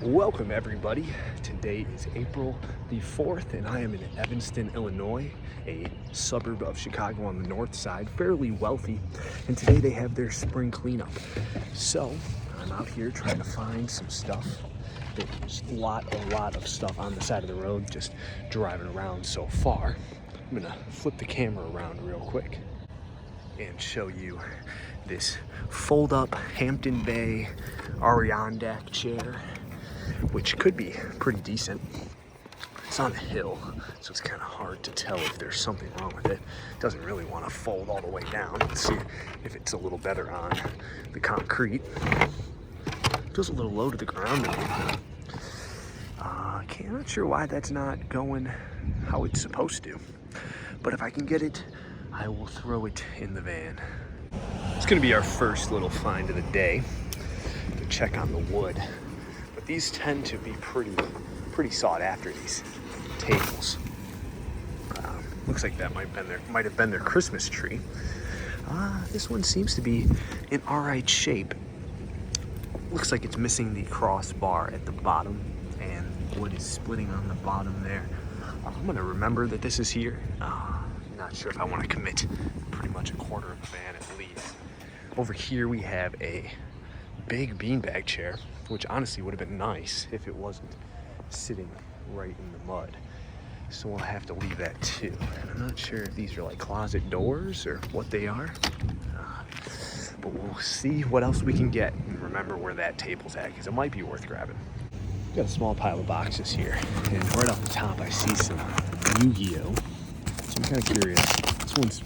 Welcome everybody. Today is April the 4th and I am in Evanston, Illinois, a suburb of Chicago on the north side, fairly wealthy, and today they have their spring cleanup. So I'm out here trying to find some stuff. There's a lot of stuff on the side of the road just driving around so far. I'm gonna flip the camera around real quick and show you this fold up Hampton Bay Adirondack chair, which could be pretty decent. It's on a hill, so it's kind of hard to tell if there's something wrong with it. It doesn't really want to fold all the way down. Let's see if it's a little better on the concrete. Feels a little low to the ground. I'm not sure why that's not going how it's supposed to. But if I can get it, I will throw it in the van. It's gonna be our first little find of the day to check on the wood. But these tend to be pretty sought after, these tables. Looks like that might have been their Christmas tree. This one seems to be in all right shape. Looks like it's missing the crossbar at the bottom, and wood is splitting on the bottom there. I'm gonna remember that this is here. Not sure if I want to commit pretty much a quarter of the van at least. Over here we have a big beanbag chair, which honestly would have been nice if it wasn't sitting right in the mud. So we'll have to leave that too. And I'm not sure if these are like closet doors or what they are. But we'll see what else we can get and remember where that table's at, because it might be worth grabbing. Got a small pile of boxes here, and right off the top I see some Yu-Gi-Oh! So I'm kind of curious. This one's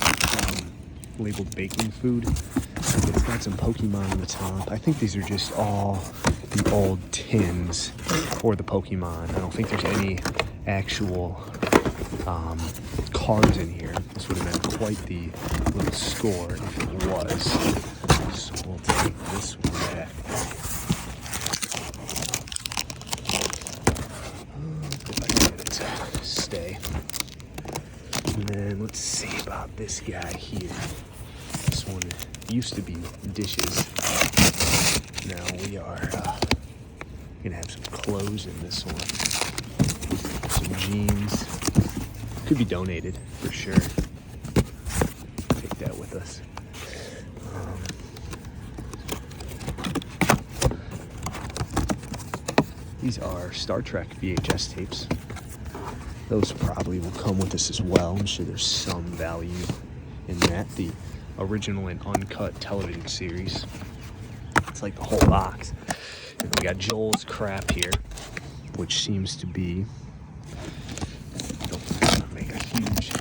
labeled baking food. It's got some Pokemon on the top. I think these are just all the old tins for the Pokemon. I don't think there's any actual cards in here. This would have been quite the little score if it was. So we'll take this one back. If I can get it to stay. And then let's see about this guy here. This one used to be dishes. Now we are gonna have some clothes in this one. Some jeans. Could be donated for sure. Take that with us. These are Star Trek VHS tapes. Those probably will come with us as well. I'm sure there's some value in that. The original and uncut television series. It's like the whole box. And we got Joel's crap here, which seems to be, don't make a huge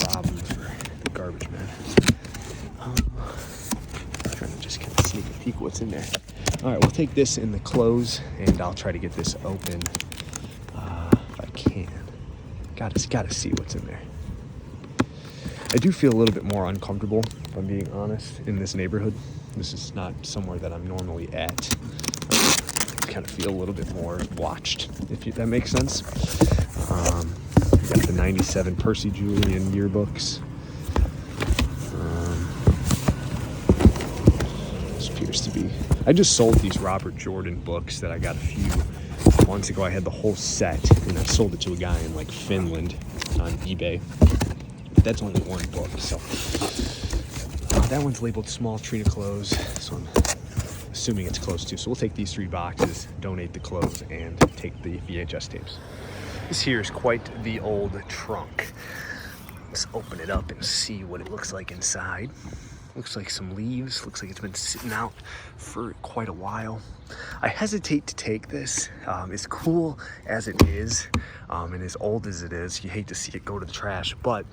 problem for the garbage man. Trying to just kind of sneak a peek what's in there. All right, we'll take this in the clothes, and I'll try to get this open if I can. Gotta see what's in there. I do feel a little bit more uncomfortable, if I'm being honest, in this neighborhood. This is not somewhere that I'm normally at. I kind of feel a little bit more watched, if that makes sense. We got the 97 Percy Julian yearbooks. This appears to be... I just sold these Robert Jordan books that I got a few months ago. I had the whole set, and I sold it to a guy in like Finland on eBay. But that's only one book, so that one's labeled small Trina clothes, so I'm assuming it's close too. So we'll take these 3 boxes, donate the clothes, and take the VHS tapes. This here is quite the old trunk. Let's open it up and see what it looks like inside. Looks like some leaves. Looks like it's been sitting out for quite a while. I hesitate to take this. As cool as it is, and as old as it is, you hate to see it go to the trash, but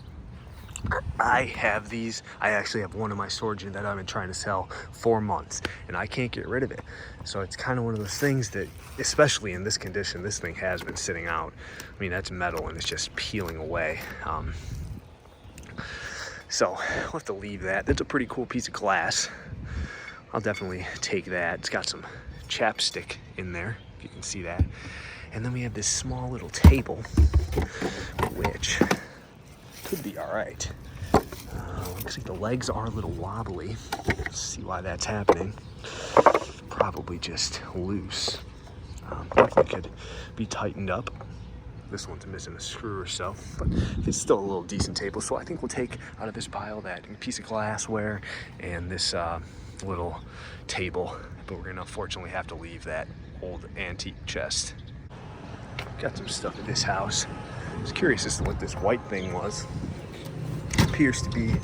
I have these. I actually have one in my storage unit that I've been trying to sell for months, and I can't get rid of it. So it's kind of one of those things that, especially in this condition, this thing has been sitting out. I mean, that's metal and it's just peeling away. So we'll have to leave that. That's a pretty cool piece of glass. I'll definitely take that. It's got some chapstick in there, if you can see that. And then we have this small little table, which could be all right. Looks like the legs are a little wobbly. Let's see why that's happening. Probably just loose. think it could be tightened up. This one's missing a screw or so, but it's still a little decent table. So I think we'll take out of this pile that piece of glassware and this little table, but we're gonna unfortunately have to leave that old antique chest. Got some stuff at this house. I was curious as to what this white thing was. It appears to be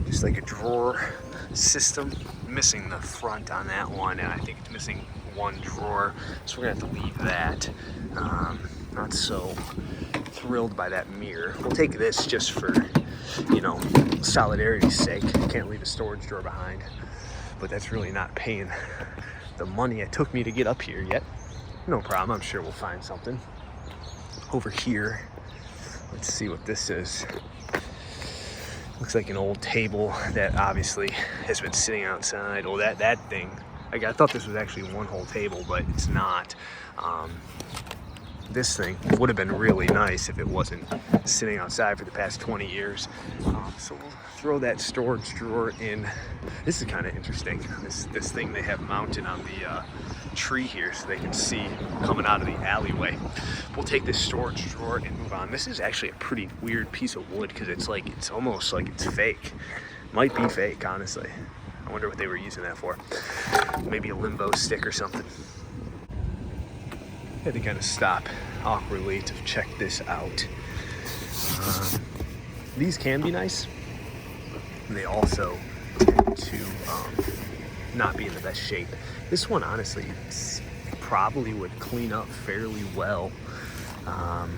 just like a drawer system, missing the front on that one, and I think it's missing one drawer, so we're gonna have to leave that. Not so thrilled by that mirror. We'll take this just for, you know, solidarity's sake. Can't leave a storage drawer behind, but that's really not paying the money it took me to get up here yet. No problem, I'm sure we'll find something. Over here, let's see what this is. Looks like an old table that obviously has been sitting outside. Oh, that thing. I thought this was actually one whole table, but it's not. This thing would have been really nice if it wasn't sitting outside for the past 20 years. So we'll throw that storage drawer in. This is kind of interesting. This thing they have mounted on the tree here so they can see coming out of the alleyway. We'll take this storage drawer and move on. This is actually a pretty weird piece of wood because it's almost like it's fake. Might be fake, honestly. I wonder what they were using that for. Maybe a limbo stick or something. Had to kind of stop awkwardly to check this out. These can be nice. And they also tend to not be in the best shape. This one, honestly, probably would clean up fairly well. Got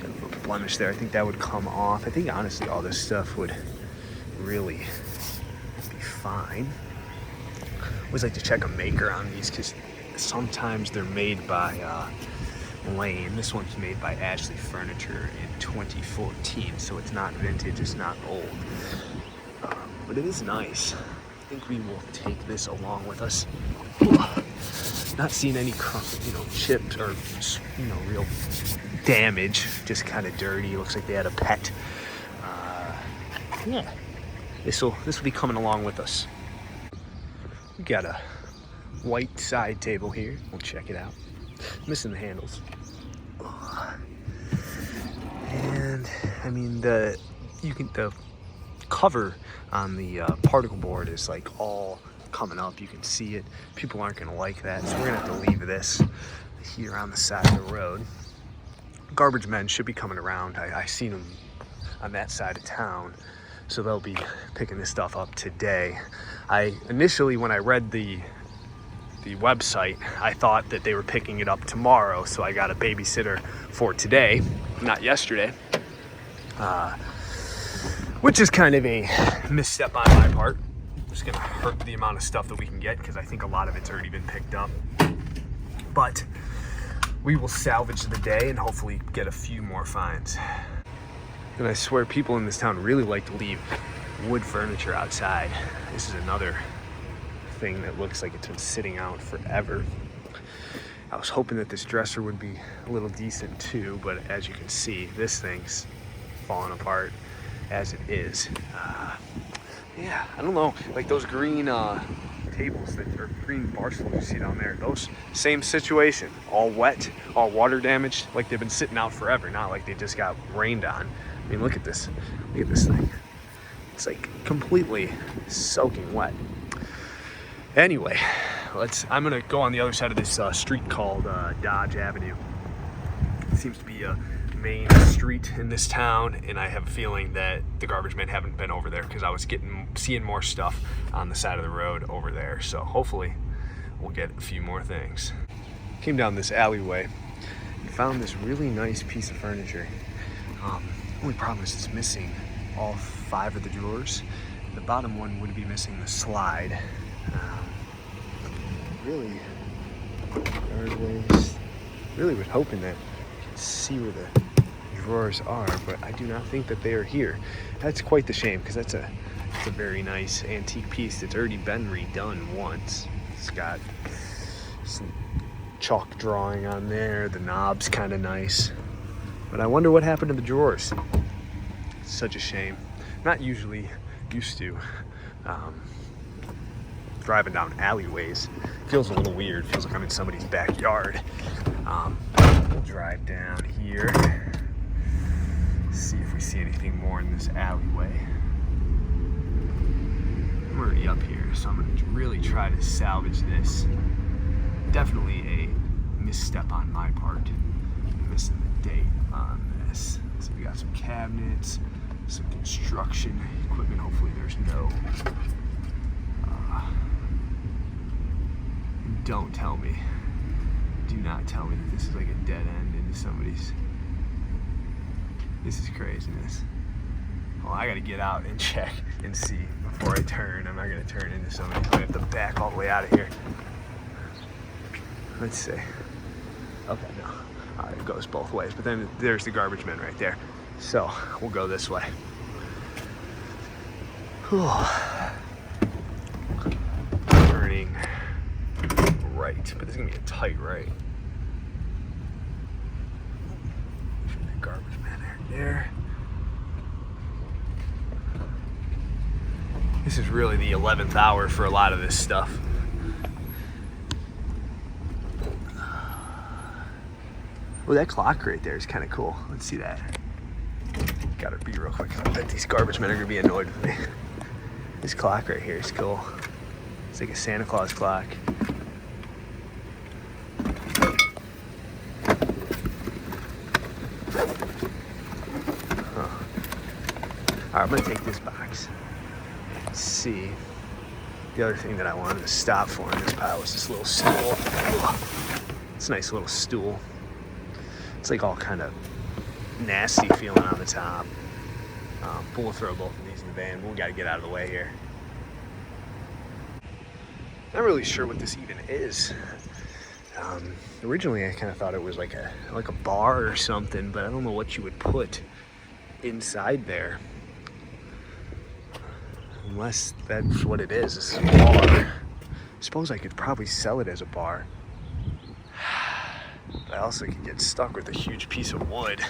a little blemish there. I think that would come off. I think, honestly, all this stuff would really be fine. I always like to check a maker on these because sometimes they're made by Lane. This one's made by Ashley Furniture in 2014, so it's not vintage, it's not old. But it is nice. I think we will take this along with us. Not seeing any chips or real damage, just kind of dirty. Looks like they had a pet. Yeah, this will be coming along with us. We got a white side table here. We'll check it out. Missing the handles. And I mean the cover on the particle board is like all coming up. You can see it. People aren't gonna like that, so we're gonna have to leave this here on the side of the road. Garbage men should be coming around. I seen them on that side of town, so they'll be picking this stuff up today. Initially, when I read the website, I thought that they were picking it up tomorrow, so I got a babysitter for today, not yesterday, which is kind of a misstep on my part. Just gonna hurt the amount of stuff that we can get because I think a lot of it's already been picked up, but we will salvage the day and hopefully get a few more finds. And I swear people in this town really like to leave wood furniture outside. This is another thing that looks like it's been sitting out forever. I was hoping that this dresser would be a little decent too, but as you can see, this thing's falling apart as it is. Yeah, I don't know, like those green tables or green bar stools you see down there, those same situation, all wet, all water damaged, like they've been sitting out forever, not like they just got rained on. I mean, look at this thing. It's like completely soaking wet. Anyway, I'm gonna go on the other side of this street called Dodge Avenue. It seems to be a main street in this town, and I have a feeling that the garbage men haven't been over there because I was seeing more stuff on the side of the road over there. So hopefully we'll get a few more things. Came down this alleyway and found this really nice piece of furniture. Only problem is it's missing all 5 of the drawers. The bottom one would be missing the slide. Really was hoping that you could see where the drawers are, but I do not think that they are here. That's quite the shame because it's a very nice antique piece that's already been redone once. It's got some chalk drawing on there. The knob's kind of nice, but I wonder what happened to the drawers. It's such a shame. Not usually used to driving down alleyways. Feels a little weird. Feels like I'm in somebody's backyard. We'll drive down here. See if we see anything more in this alleyway. I'm already up here, so I'm gonna really try to salvage this. Definitely a misstep on my part. I'm missing the date on this. So we got some cabinets, some construction equipment. Hopefully there's no don't tell me, do not tell me that this is like a dead end into somebody's. This is craziness. Well, I gotta get out and check and see before I turn. I'm not gonna turn into somebody's. I have to back all the way out of here. Let's see. Okay, no. All right, it goes both ways, but then there's the garbage men right there. So we'll go this way. Whew. Turning right, but this is gonna be a tight right. The garbage man right there. This is really the 11th hour for a lot of this stuff. Oh, that clock right there is kind of cool. Let's see that. Gotta be real quick. I bet these garbage men are gonna be annoyed with me. This clock right here is cool. It's like a Santa Claus clock. Huh. All right, I'm gonna take this box. Let's see. The other thing that I wanted to stop for in this pile was this little stool. It's a nice little stool. It's like all kind of nasty feeling on the top. But we'll throw both of these in the van. We gotta get out of the way here. Not really sure what this even is. Originally I kind of thought it was like a bar or something, but I don't know what you would put inside there. Unless that's what it is. This is a bar. I suppose I could probably sell it as a bar. I also could get stuck with a huge piece of wood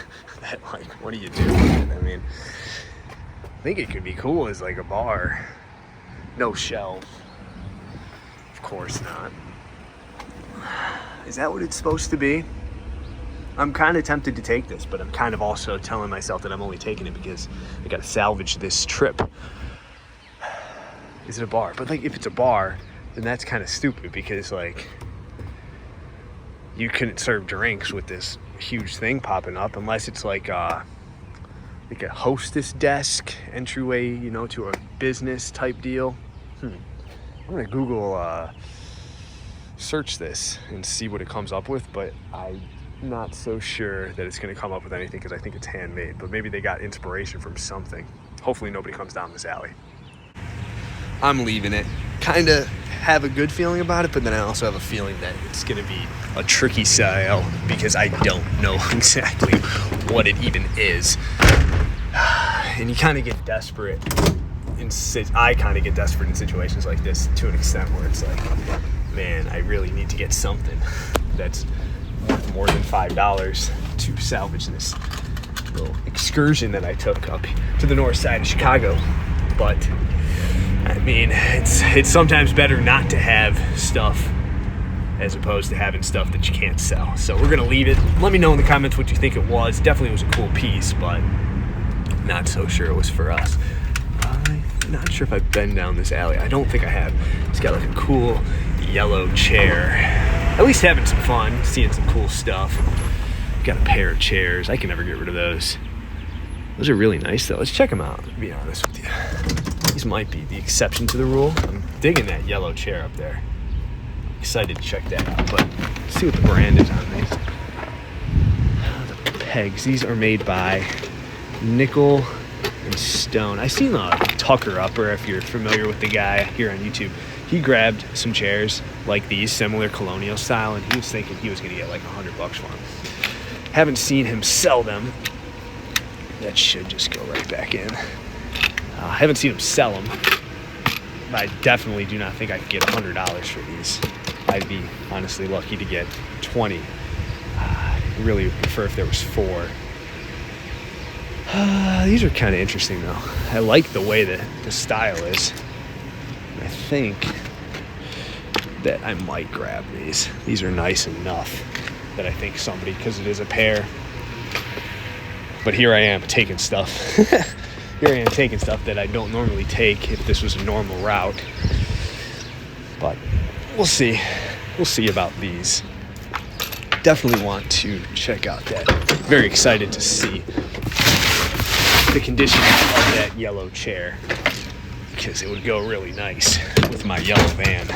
that, like, what do you do with it? I mean, I think it could be cool as like a bar. No shelf. Of course not. Is that what it's supposed to be? I'm kind of tempted to take this, but I'm kind of also telling myself that I'm only taking it because I gotta salvage this trip. Is it a bar? But like, if it's a bar, then that's kind of stupid because like, you couldn't serve drinks with this huge thing popping up unless it's like a hostess desk entryway, you know, to a business type deal. I'm gonna Google search this and see what it comes up with, but I'm not so sure that it's gonna come up with anything because I think it's handmade, but maybe they got inspiration from something. Hopefully nobody comes down this alley. I'm leaving it. Kind of have a good feeling about it, but then I also have a feeling that it's going to be a tricky sale because I don't know exactly what it even is. And you kind of get desperate. I kind of get desperate in situations like this to an extent where it's like, man, I really need to get something that's worth more than $5 to salvage this little excursion that I took up to the north side of Chicago. But I mean, it's sometimes better not to have stuff as opposed to having stuff that you can't sell. So we're gonna leave it. Let me know in the comments what you think it was. Definitely was a cool piece, but not so sure it was for us. I'm not sure if I've been down this alley. I don't think I have. It's got like a cool yellow chair. At least having some fun, seeing some cool stuff. Got a pair of chairs. I can never get rid of those. Those are really nice though. Let's check them out, to be honest with you. These might be the exception to the rule. I'm digging that yellow chair up there. Excited to check that out, but let's see what the brand is on these. The pegs, these are made by Nickel and Stone. I seen a Tucker Upper, if you're familiar with the guy here on YouTube. He grabbed some chairs like these, similar colonial style, and he was thinking he was gonna get like $100 for them. Haven't seen him sell them. That should just go right back in. I haven't seen him sell them, but I definitely do not think I could get $100 for these. I'd be honestly lucky to get 20. I really would prefer if there was 4. These are kind of interesting though. I like the way that the style is. I think that I might grab these. These are nice enough that I think somebody, because it is a pair. But here I am taking stuff. Here I am taking stuff that I don't normally take if this was a normal route. But we'll see. We'll see about these. Definitely want to check out that. Very excited to see the condition of that yellow chair, because it would go really nice with my yellow van.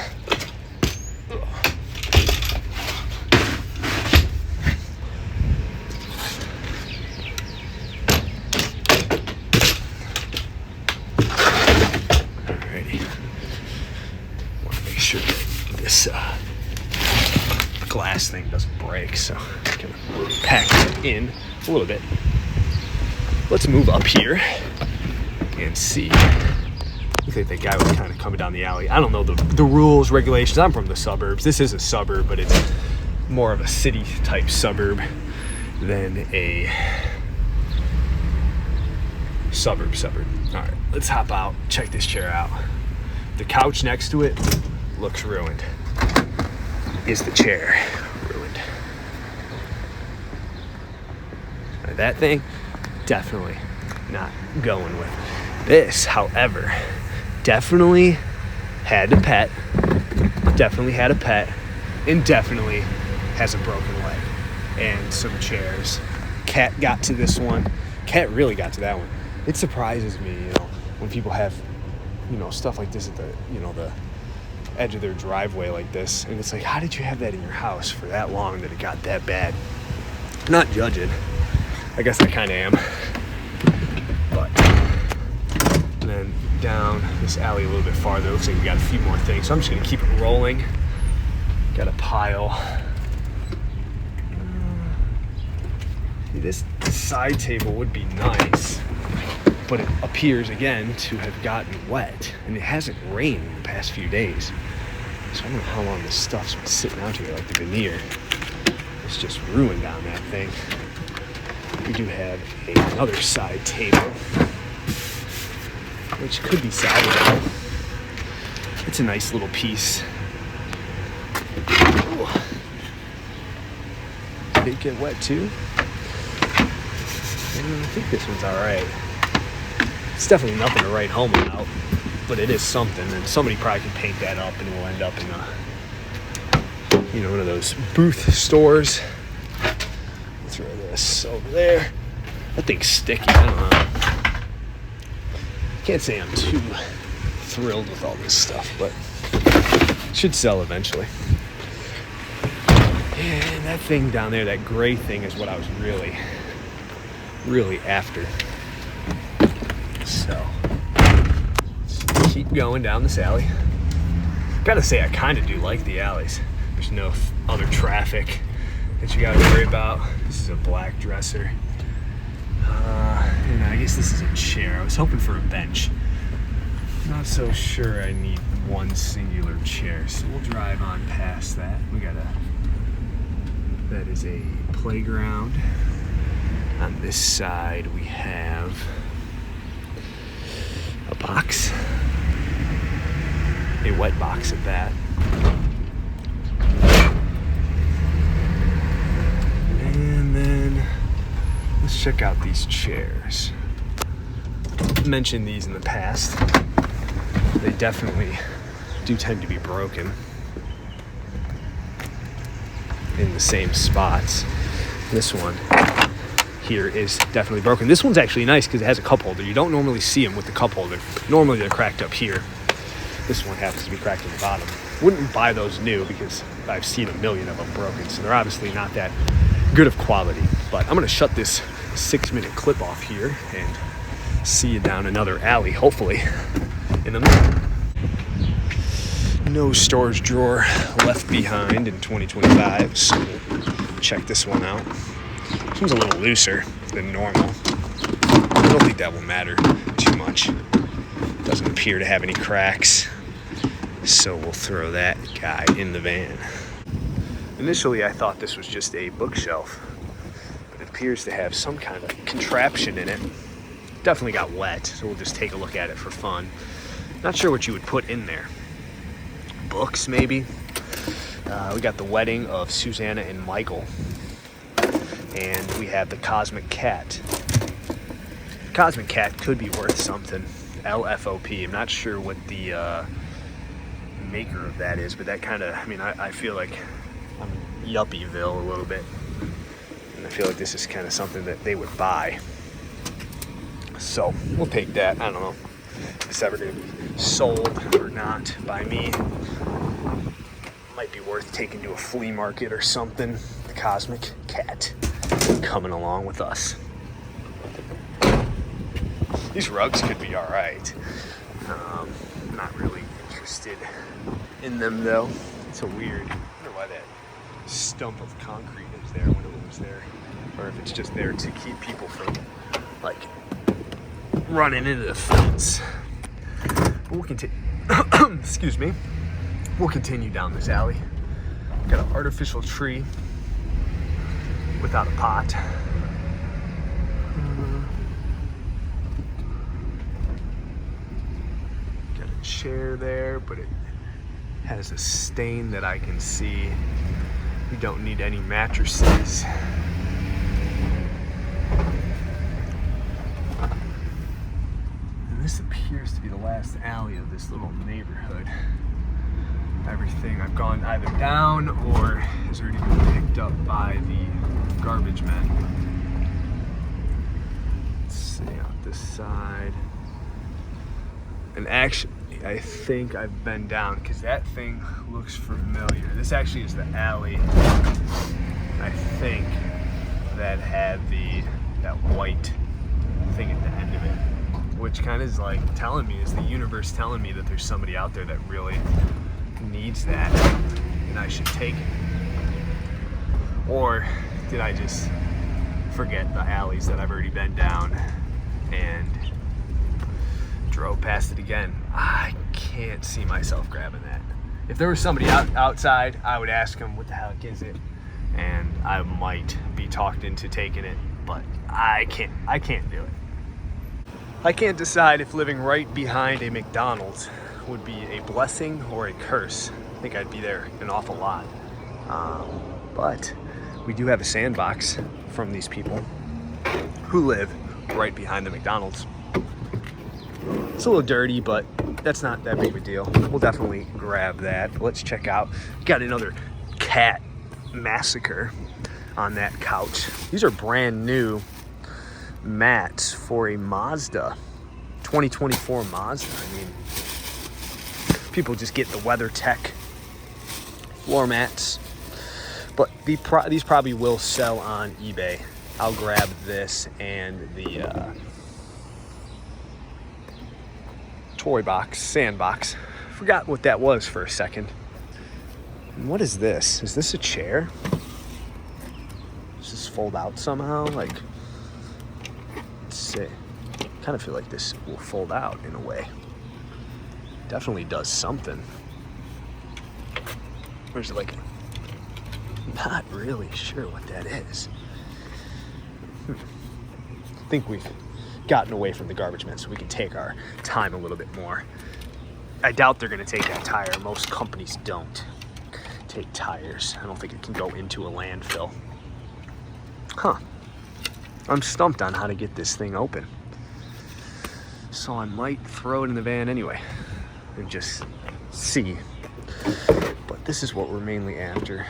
Alrighty. Want to make sure that this glass thing doesn't break, so I can pack it in a little bit. Let's move up here and see. I think that guy was kind of coming down the alley. I don't know the rules, regulations. I'm from the suburbs. This is a suburb, but it's more of a city type suburb than a suburb. All right, let's hop out, check this chair out. The couch next to it looks ruined. Is the chair ruined? That thing, definitely not going with. This, however, definitely had a pet, and definitely has a broken leg and some chairs. Cat got to this one. Cat really got to that one. It surprises me, when people have, stuff like this at the, the edge of their driveway like this, and it's like, how did you have that in your house for that long that it got that bad? Not judging. I guess I kind of am. But and then down this alley a little bit farther, looks like we got a few more things, so I'm just gonna keep it rolling. Got a pile. See, this side table would be nice, but it appears again to have gotten wet, and it hasn't rained in the past few days. So I don't know how long this stuff's been sitting out here, like the veneer. It's just ruined on that thing. We do have another side table, which could be salvageable. It's a nice little piece. Ooh. Did it get wet too? I think this one's all right. It's definitely nothing to write home about, but it is something, and somebody probably can paint that up, and it will end up in one of those booth stores. Throw this over there. That thing's sticky. I don't know. Can't say I'm too thrilled with all this stuff, but it should sell eventually. And that thing down there, that gray thing, is what I was really after. So let's keep going down this alley. Gotta say, I kind of do like the alleys. There's no other traffic that you gotta worry about. This is a black dresser. And I guess this is a chair. I was hoping for a bench. Not so sure I need one singular chair, so we'll drive on past that. That is a playground. On this side we have a box, a wet box at that. And then let's check out these chairs. I've mentioned these in the past. They definitely do tend to be broken in the same spots. This one here is definitely broken. This one's actually nice because it has a cup holder. You don't normally see them with the cup holder. Normally they're cracked up here. This one happens to be cracked in the bottom. Wouldn't buy those new because I've seen a million of them broken, so they're obviously not that good of quality. But I'm gonna shut this 6-minute clip off here and see you down another alley, hopefully, in a minute. No storage drawer left behind in 2025, so we'll check this one out. This one's a little looser than normal. I don't think that will matter too much. Doesn't appear to have any cracks, so we'll throw that guy in the van. Initially, I thought this was just a bookshelf, but it appears to have some kind of contraption in it. Definitely got wet, so we'll just take a look at it for fun. Not sure what you would put in there. Books, maybe? We got the wedding of Susanna and Michael. And we have the Cosmic Cat. Cosmic Cat could be worth something. LFOP. I'm not sure what the maker of that is, but that kind of, I mean, I feel like I'm in Yuppieville a little bit. And I feel like this is kind of something that they would buy. So we'll take that. I don't know if it's ever going to be sold or not by me. Might be worth taking to a flea market or something. The Cosmic Cat coming along with us. These rugs could be all right. Not really interested in them though. It's a weird, I wonder why that stump of concrete is there when it was there. Or if it's just there to keep people from like running into the fence. We'll continue, excuse me. We'll continue down this alley. Got an artificial tree without a pot. Got a chair there, but it has a stain that I can see. We don't need any mattresses. And this appears to be the last alley of this little neighborhood. Everything I've gone either down or has already been picked up by the garbage men. Let's see out this side. And actually, I think I've been down because that thing looks familiar. This actually is the alley, I think, that had that white thing at the end of it, which kind of is like telling me, is the universe telling me that there's somebody out there that really needs that and I should take it. Or did I just forget the alleys that I've already been down and drove past it again? I can't see myself grabbing that. If there was somebody outside, I would ask them what the heck is it, and I might be talked into taking it, but I can't do it. I can't decide if living right behind a McDonald's would be a blessing or a curse. I think I'd be there an awful lot. But we do have a sandbox from these people who live right behind the McDonald's. It's a little dirty, but that's not that big of a deal. We'll definitely grab that. Let's check out. Got another cat massacre on that couch. These are brand new mats for a Mazda, 2024 Mazda. I mean, people just get the WeatherTech floor mats, but these probably will sell on eBay. I'll grab this and the toy box, sandbox. Forgot what that was for a second. And what is this? Is this a chair? Does this fold out somehow? Like, let's see. Kind of feel like this will fold out in a way. Definitely does something. Or is it like, not really sure what that is. I think we've gotten away from the garbage men so we can take our time a little bit more. I doubt they're gonna take that tire. Most companies don't take tires. I don't think it can go into a landfill. Huh. I'm stumped on how to get this thing open. So I might throw it in the van anyway and just see. But this is what we're mainly after.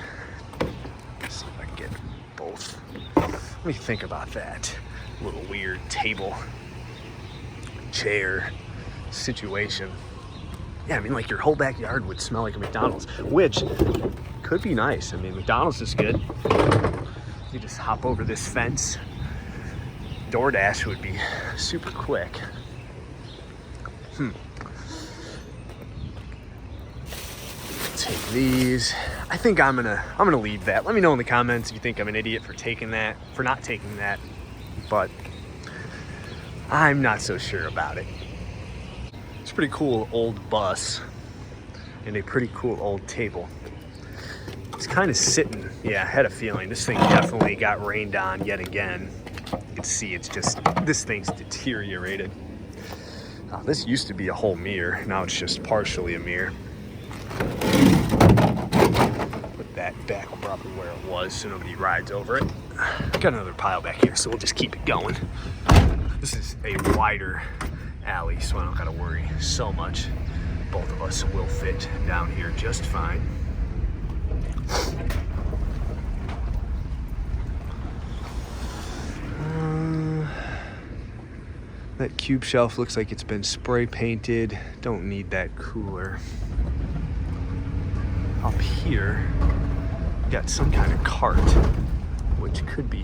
Let's see if I can get both. Let me think about that. A little weird table, chair situation. Yeah, I mean, like your whole backyard would smell like a McDonald's, which could be nice. I mean, McDonald's is good. You just hop over this fence. DoorDash would be super quick. Take these. I think I'm gonna leave that. Let me know in the comments if you think I'm an idiot for not taking that. But I'm not so sure about it. It's a pretty cool old bus and a pretty cool old table. It's kind of sitting. Yeah, I had a feeling this thing definitely got rained on yet again. You can see it's just, this thing's deteriorated. This used to be a whole mirror. Now it's just partially a mirror. that back probably where it was so nobody rides over it. Got another pile back here, so we'll just keep it going. This is a wider alley, so I don't gotta worry so much. Both of us will fit down here just fine. That cube shelf looks like it's been spray painted. Don't need that cooler. Up here, got some kind of cart, which could be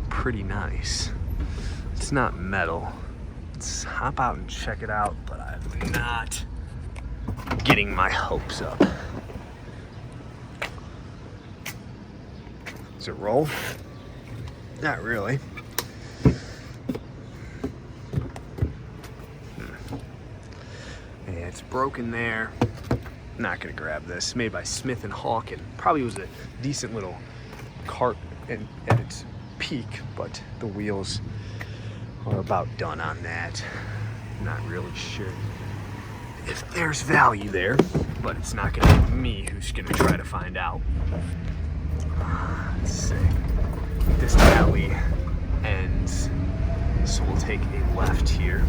pretty nice. It's not metal. Let's hop out and check it out, but I'm not getting my hopes up. Does it roll? Not really. Yeah, it's broken there. Not gonna grab this. Made by Smith and Hawken. Probably was a decent little cart at its peak, but the wheels are about done on that. Not really sure if there's value there, but it's not gonna be me who's gonna try to find out. Let's see. This alley ends, so we'll take a left here.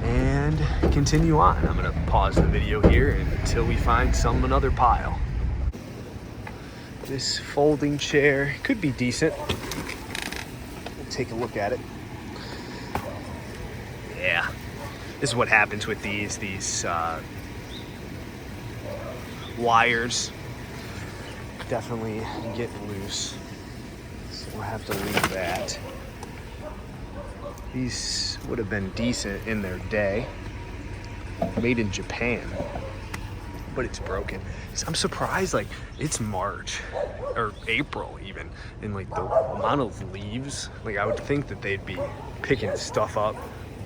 And continue on. I'm gonna pause the video here until we find another pile. This folding chair could be decent. We'll take a look at it. Yeah, this is what happens with these wires. Definitely get loose, so we'll have to leave that. These would have been decent in their day. Made in Japan, but it's broken. So I'm surprised, like, it's March or April even, and like the amount of leaves, like I would think that they'd be picking stuff up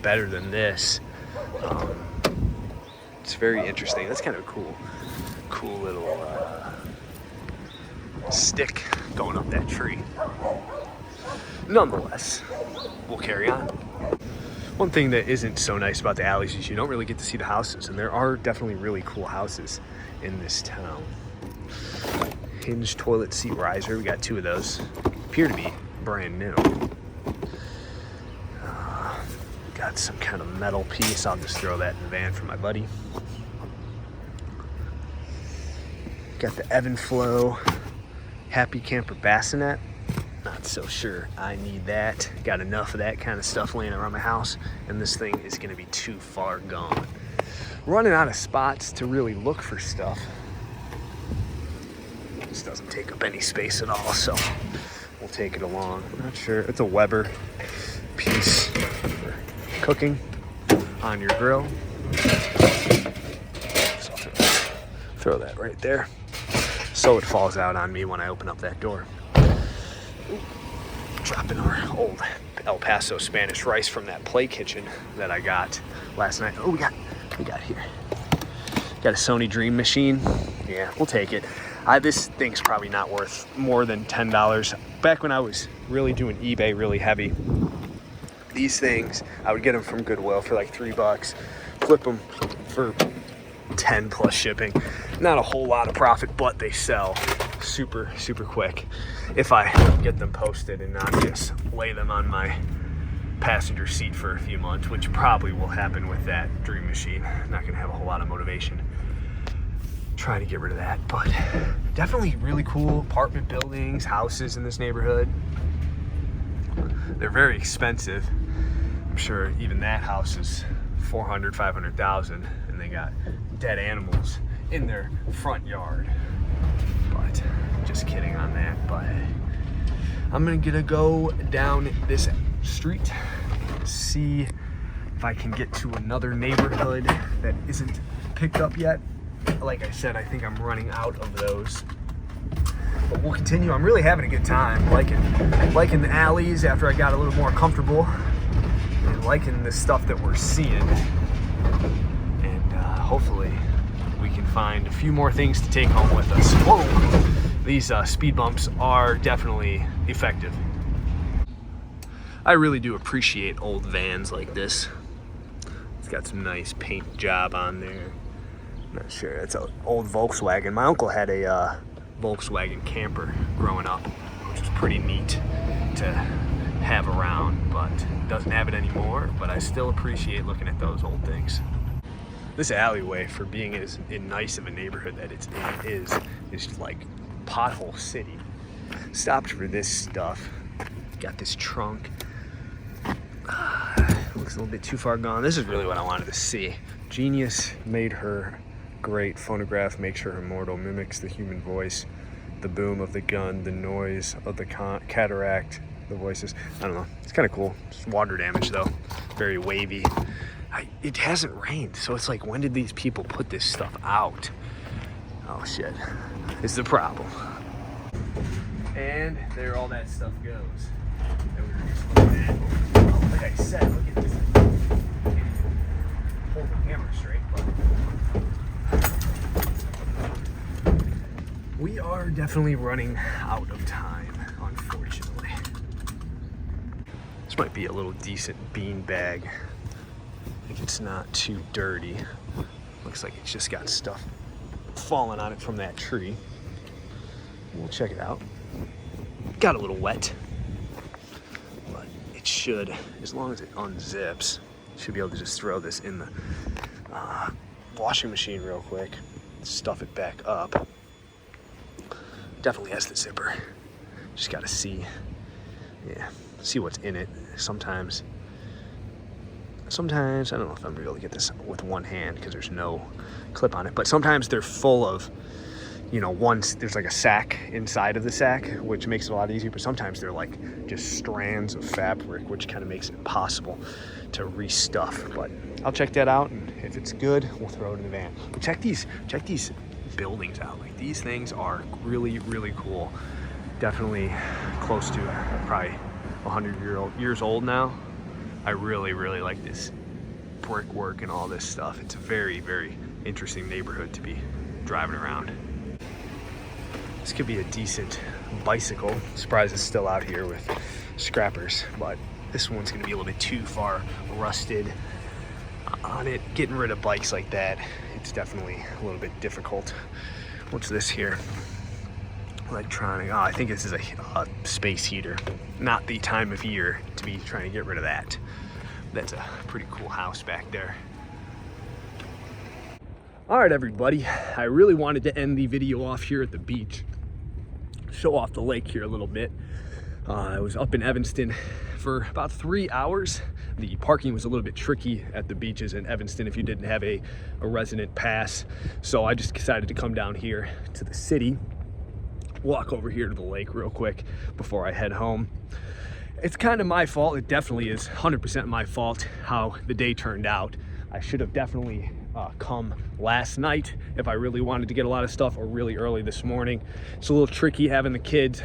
better than this. It's very interesting. That's kind of cool little stick going up that tree. Nonetheless, we'll carry on. One thing that isn't so nice about the alleys is you don't really get to see the houses, and there are definitely really cool houses in this town. Hinged toilet seat riser, we got 2 of those. Appear to be brand new. Got some kind of metal piece. I'll just throw that in the van for my buddy. Got the Ebb and Flow Happy Camper bassinet. Not so sure I need that. Got enough of that kind of stuff laying around my house, and this thing is gonna be too far gone. Running out of spots to really look for stuff. This doesn't take up any space at all, so we'll take it along. I'm not sure. It's a Weber piece for cooking on your grill. So throw that right there so it falls out on me when I open up that door. Dropping our old El Paso Spanish rice from that play kitchen that I got last night. Oh, we got here. Got a Sony Dream machine. Yeah, we'll take it. This thing's probably not worth more than $10. Back when I was really doing eBay really heavy, these things, I would get them from Goodwill for like $3, flip them for 10 plus shipping. Not a whole lot of profit, but they sell super quick if I get them posted and not just lay them on my passenger seat for a few months, which probably will happen with that Dream machine. Not gonna have a whole lot of motivation trying to get rid of that, but definitely really cool apartment buildings, houses in this neighborhood. They're very expensive. I'm sure even that house is $400,000, $500,000, and they got dead animals in their front yard. But just kidding on that. But I'm gonna go down this street, see if I can get to another neighborhood that isn't picked up yet. Like I said, I think I'm running out of those. But we'll continue. I'm really having a good time, liking the alleys after I got a little more comfortable, and liking the stuff that we're seeing. And hopefully we can find a few more things to take home with us. Whoa! These speed bumps are definitely effective. I really do appreciate old vans like this. It's got some nice paint job on there. Not sure, it's an old Volkswagen. My uncle had a Volkswagen camper growing up, which was pretty neat to have around, but doesn't have it anymore. But I still appreciate looking at those old things. This alleyway, for being as nice of a neighborhood that it's in, is like pothole city. Stopped for this stuff. Got this trunk. Looks a little bit too far gone. This is really what I wanted to see. Genius made her great. Phonograph makes her immortal, mimics the human voice, the boom of the gun, the noise of the cataract, the voices. I don't know. It's kind of cool. It's water damage though. Very wavy. It hasn't rained, so it's like, when did these people put this stuff out? Oh shit. This is the problem. And there all that stuff goes that we were just looking at. Oh, like I said, look at this. Hold the camera straight, but we are definitely running out of time, unfortunately. This might be a little decent bean bag. If it's not too dirty. Looks like it's just got stuff falling on it from that tree. We'll check it out. Got a little wet, but it should, as long as it unzips, should be able to just throw this in the washing machine real quick, stuff it back up. Definitely has the zipper. Just gotta see what's in it. Sometimes I don't know if I'm gonna be able to get this with one hand because there's no clip on it, but sometimes they're full of, there's like a sack inside of the sack, which makes it a lot easier, but sometimes they're like just strands of fabric, which kind of makes it impossible to restuff. But I'll check that out, and if it's good, we'll throw it in the van. But check these buildings out. Like, these things are really, really cool. Definitely close to probably 100 years old now. I really, really like this brickwork and all this stuff. It's a very, very interesting neighborhood to be driving around. This could be a decent bicycle. Surprised it's still out here with scrappers, but this one's gonna be a little bit too far rusted on it. Getting rid of bikes like that, it's definitely a little bit difficult. What's this here? Electronic. Oh, I think this is a space heater. Not the time of year to be trying to get rid of that. That's a pretty cool house back there. All right, everybody. I really wanted to end the video off here at the beach. Show off the lake here a little bit. I was up in Evanston for about 3 hours. The parking was a little bit tricky at the beaches in Evanston if you didn't have a resident pass. So I just decided to come down here to the city, walk over here to the lake real quick before I head home. It's kind of my fault. It definitely is 100% my fault how the day turned out. I should have definitely come last night if I really wanted to get a lot of stuff, or really early this morning. It's a little tricky having the kids.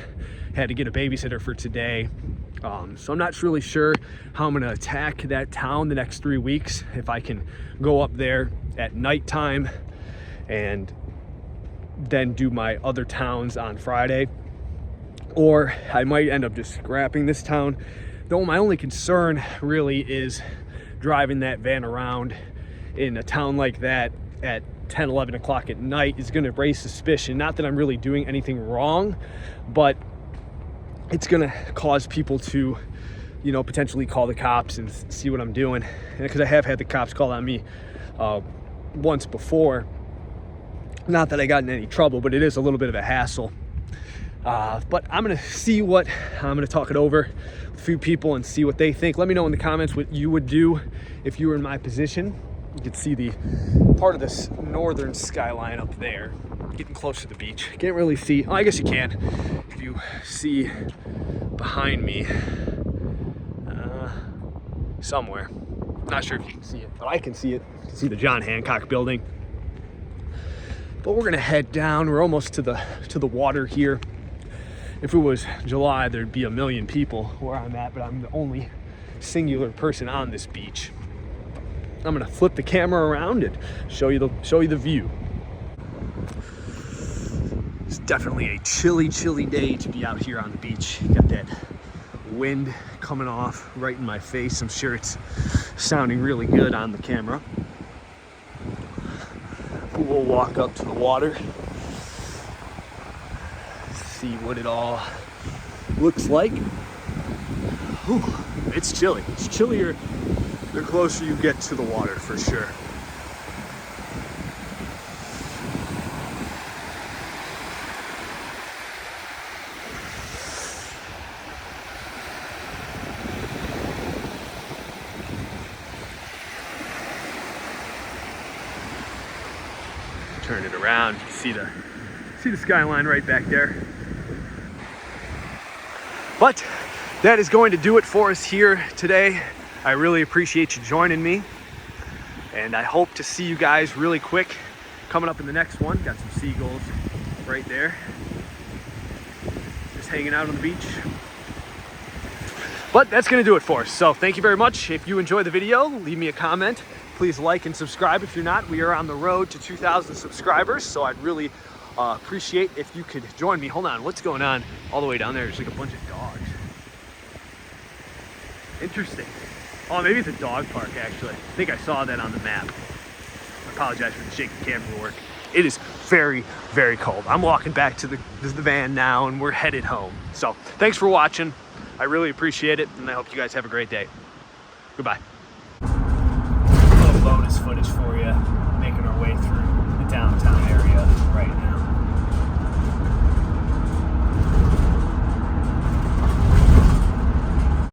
Had to get a babysitter for today. So I'm not really sure how I'm gonna attack that town the next 3 weeks. If I can go up there at nighttime and then do my other towns on Friday, or I might end up just scrapping this town. Though my only concern really is driving that van around in a town like that at 10, 11 o'clock at night is gonna raise suspicion. Not that I'm really doing anything wrong, but it's gonna cause people to, potentially call the cops and see what I'm doing. Because I have had the cops call on me once before. Not that I got in any trouble, but it is a little bit of a hassle. But I'm gonna talk it over with a few people and see what they think. Let me know in the comments what you would do if you were in my position. You can see the part of this northern skyline up there, getting close to the beach. Can't really see, I guess you can. If you see behind me, somewhere. Not sure if you can see it, but I can see it. You can see the John Hancock building. But we're gonna head down. We're almost to the water here. If it was July, there'd be a million people where I'm at, but I'm the only singular person on this beach. I'm gonna flip the camera around and show you the view. It's definitely a chilly day to be out here on the beach. You got that wind coming off right in my face. I'm sure it's sounding really good on the camera. We'll walk up to the water, see what it all looks like. Whew, it's chilly. It's chillier the closer you get to the water, for sure. Turn it around, you can see the skyline right back there. But that is going to do it for us here today. I really appreciate you joining me, and I hope to see you guys really quick coming up in the next one. Got some seagulls right there, just hanging out on the beach. But that's going to do it for us. So thank you very much. If you enjoyed the video, leave me a comment. Please like and subscribe if you're not. We are on the road to 2,000 subscribers, so I'd really appreciate if you could join me. Hold on, what's going on all the way down there? There's like a bunch of dogs. Interesting. Oh, maybe it's a dog park, actually. I think I saw that on the map. I apologize for the shaky camera work. It is very, very cold. I'm walking back to the van now, and we're headed home. So thanks for watching. I really appreciate it, and I hope you guys have a great day. Goodbye. Bonus footage for